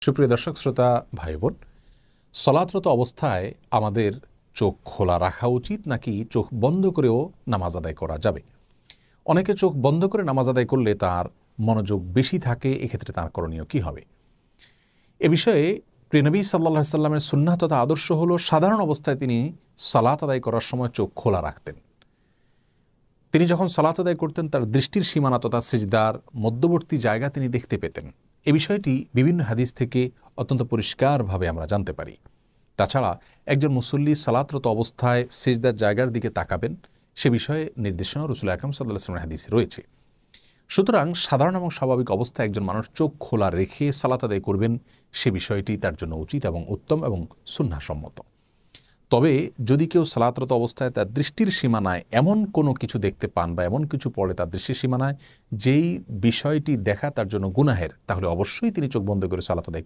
সুপ্রিয় দর্শক শ্রোতা ভাই বোন, সলাতরত অবস্থায় আমাদের চোখ খোলা রাখা উচিত নাকি চোখ বন্ধ করেও নামাজ আদায় করা যাবে? অনেকে চোখ বন্ধ করে নামাজ আদায় করলে তার মনোযোগ বেশি থাকে, এক্ষেত্রে তার করণীয় কী হবে? এ বিষয়ে প্রিয়নবী সাল্লাল্লাহু আলাইহি সাল্লামের সুন্নাহ তথা আদর্শ হলো সাধারণ অবস্থায় তিনি সালাত আদায় করার সময় চোখ খোলা রাখতেন। তিনি যখন সালাত আদায় করতেন তার দৃষ্টির সীমানা তথা সিজদার মধ্যবর্তী জায়গা তিনি দেখতে পেতেন। এ বিষয়টি বিভিন্ন হাদিস থেকে অত্যন্ত পরিষ্কারভাবে আমরা জানতে পারি। তাছাড়া একজন মুসল্লি সালাতরত অবস্থায় সিজদার জায়গার দিকে তাকাবেন, সে বিষয়ে নির্দেশনা রাসূল আকরাম সাল্লাল্লাহু আলাইহি ওয়াসাল্লামের হাদিসে রয়েছে। সুতরাং সাধারণ এবং স্বাভাবিক অবস্থায় একজন মানুষ চোখ খোলা রেখে সালাত আদায় করবেন, সে বিষয়টি তার জন্য উচিত এবং উত্তম এবং সুন্নাহসম্মত। তবে যদি কেউ সালাতরত অবস্থায় তার দৃষ্টির সীমানায় এমন কোনো কিছু দেখতে পান বা এমন কিছু পড়ে তার দৃষ্টির সীমানায় যেই বিষয়টি দেখা তার জন্য গুনাহের, তাহলে অবশ্যই তিনি চোখ বন্ধ করে সালাত আদায়